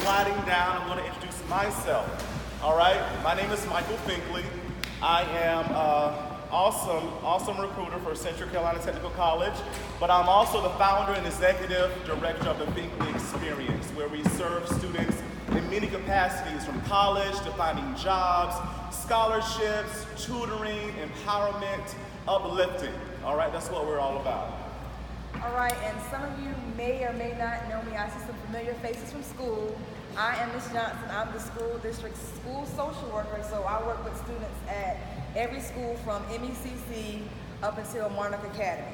sliding down, I'm going to introduce myself. All right, my name is Michael Finkley. I am awesome recruiter for Central Carolina Technical College, but I'm also the founder and executive director of the Finkley Experience, where we serve students in many capacities, from college to finding jobs, scholarships, tutoring, empowerment, uplifting. All right, that's what we're all about. All right, and some of you may or may not know me. I see some familiar faces from school. I am Ms. Johnson. I'm the school district school social worker, so I work with students at every school from MECC up until Monarch Academy.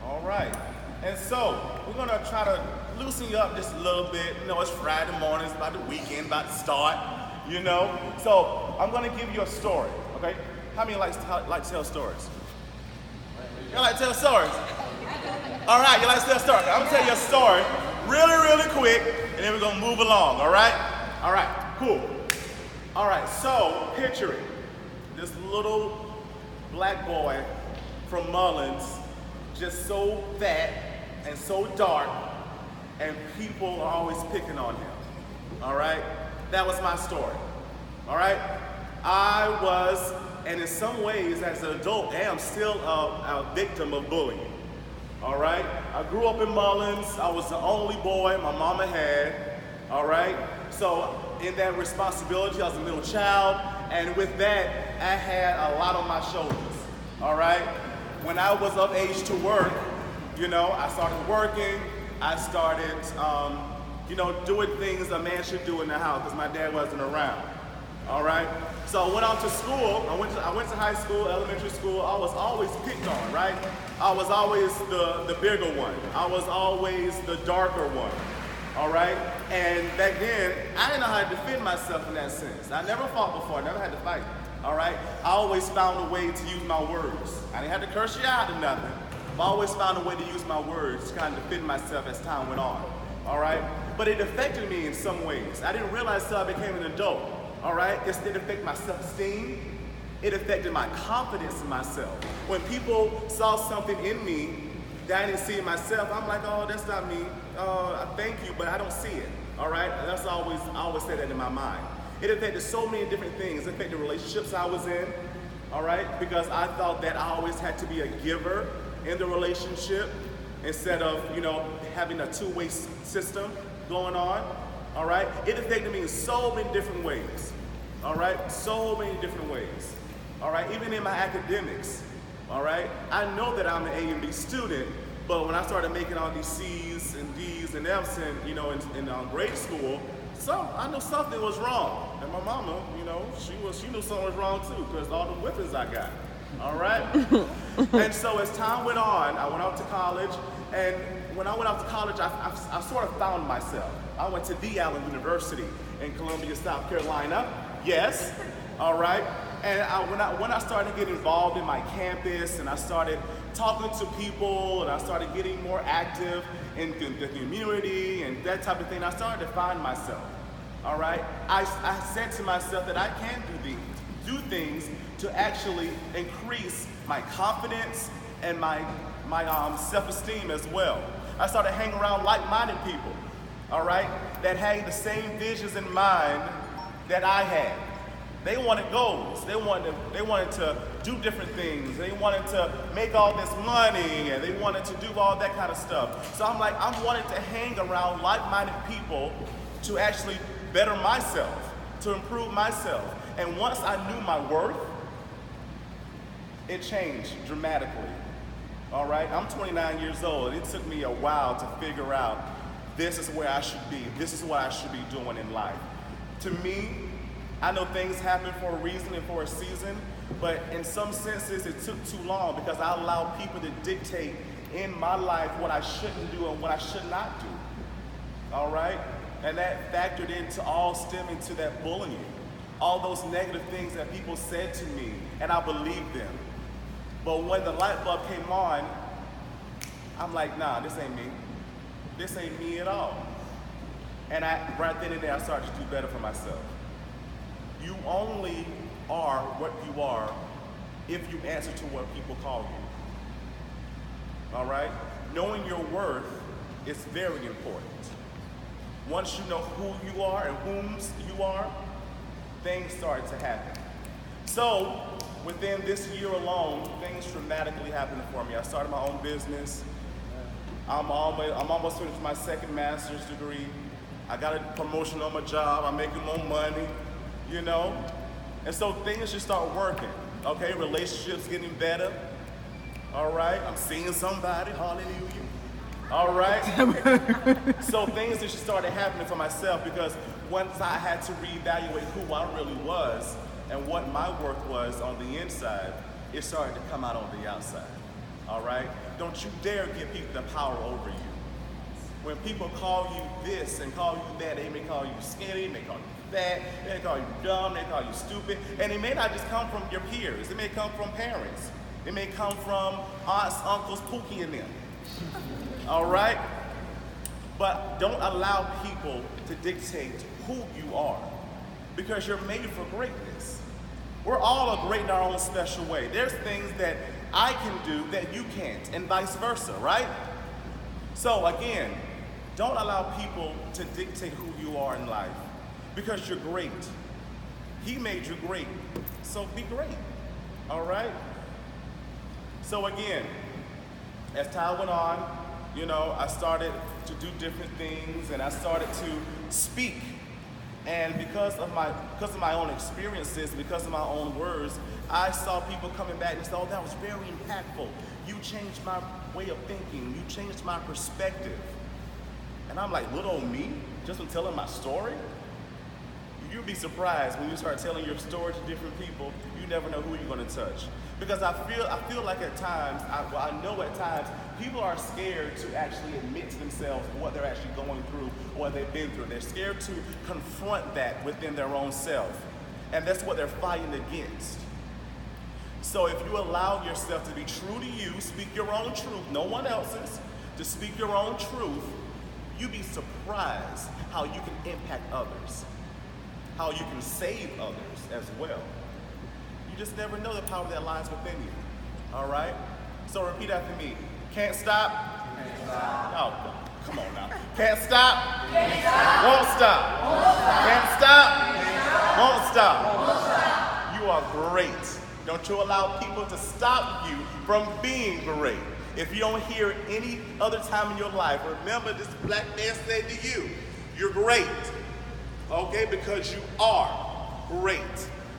All right, and so we're gonna try to loosen you up just a little bit. You know, it's Friday morning, it's about the weekend, about to start, you know? So I'm gonna give you a story, okay? How many like to tell stories? You like to tell stories? All right, you like to tell stories. I'm gonna tell you a story really quick, and then we're gonna move along, all right? All right, cool. All right, so picture it. This little black boy from Mullins, just so fat and so dark, and people are always picking on him, all right? That was my story, all right? I was, and in some ways as an adult, am still a victim of bullying. All right, I grew up in Mullins. I was the only boy my mama had, all right? So in that responsibility, I was the middle child, and with that, I had a lot on my shoulders, all right? When I was of age to work, you know, I started working. I started, you know, doing things a man should do in the house because my dad wasn't around, all right? So I went out to school. I went to high school, elementary school. I was always picked on, right? I was always the bigger one. I was always the darker one, all right? And back then, I didn't know how to defend myself in that sense. I never fought before, I never had to fight, all right? I always found a way to use my words. I didn't have to curse you out or nothing, but I always found a way to use my words to kind of defend myself as time went on, all right? But it affected me in some ways. I didn't realize until I became an adult, all right? It affected my self-esteem. It affected my confidence in myself. When people saw something in me that I didn't see in myself, I'm like, oh, that's not me. Thank you, but I don't see it, all right? I always say that in my mind. It affected so many different things. It affected relationships I was in, all right? Because I thought that I always had to be a giver in the relationship instead of, you know, having a two-way system going on, all right? It affected me in so many different ways, all right? So many different ways. All right, even in my academics, all right? I know that I'm an A and B student, but when I started making all these C's and D's and F's in grade school, I knew something was wrong. And my mama, you know, she knew something was wrong too, because all the whippings I got, all right? And so as time went on, I went off to college, and when I went off to college, I sort of found myself. I went to D. Allen University in Columbia, South Carolina, yes, all right? And when I started getting involved in my campus, and I started talking to people, and I started getting more active in the community and that type of thing, I started to find myself, all right? I said to myself that I can do things to actually increase my confidence and my self-esteem as well. I started hanging around like-minded people, all right, that had the same visions in mind that I had. They wanted goals. They wanted to do different things. They wanted to make all this money, and they wanted to do all that kind of stuff. So I'm like, I'm wanting to hang around like-minded people to actually better myself, to improve myself. And once I knew my worth, it changed dramatically. All right, I'm 29 years old, and it took me a while to figure out this is where I should be. This is what I should be doing in life. To me, I know things happen for a reason and for a season, but in some senses it took too long because I allowed people to dictate in my life what I shouldn't do and what I should not do, all right? And that factored into all stemming to that bullying, all those negative things that people said to me, and I believed them. But when the light bulb came on, I'm like, nah, this ain't me. This ain't me at all. And right then and there, I started to do better for myself. You only are what you are if you answer to what people call you. All right? Knowing your worth is very important. once you know who you are and whom's you are, things started to happen. So within this year alone, things dramatically happened for me. I started my own business. I'm almost finished my second master's degree. I got a promotion on my job. I'm making more money, you know? And so things just start working, okay? Relationships getting better, all right? I'm seeing somebody, hallelujah, all right? So things just started happening for myself because once I had to reevaluate who I really was and what my work was on the inside, it started to come out on the outside, all right? Don't you dare give people the power over you. When people call you this and call you that, they may call you skinny, they may call you fat, they may call you dumb, they call you stupid, and it may not just come from your peers. It may come from parents. It may come from aunts, uncles, Pookie and them. All right? But don't allow people to dictate who you are because you're made for greatness. We're all great in our own special way. There's things that I can do that you can't, and vice versa, right? So again, don't allow people to dictate who you are in life because you're great. He made you great, so be great, all right? So again, as time went on, you know, I started to do different things and I started to speak. And because of my own experiences, because of my own words, I saw people coming back and say, oh, that was very impactful. You changed my way of thinking. You changed my perspective. And I'm like, little old me, just from telling my story? You'd be surprised when you start telling your story to different people, you never know who you're gonna touch. Because I feel like at times, I know at times, people are scared to actually admit to themselves what they're actually going through, or what they've been through. They're scared to confront that within their own self. And that's what they're fighting against. So if you allow yourself to be true to you, speak your own truth, no one else's, to speak your own truth, you'd be surprised how you can impact others, how you can save others as well. You just never know the power that lies within you, all right? So repeat after me. Can't stop? Can't stop. Oh, come on now. Can't stop? Can't stop. Won't stop? Won't stop. Can't stop? Can't stop. Won't stop. Won't stop. You are great. Don't you allow people to stop you from being great. If you don't hear any other time in your life, remember this black man said to you, you're great, okay? Because you are great.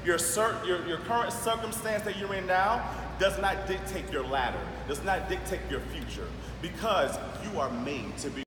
Your current circumstance that you're in now does not dictate your ladder, does not dictate your future, because you are made to be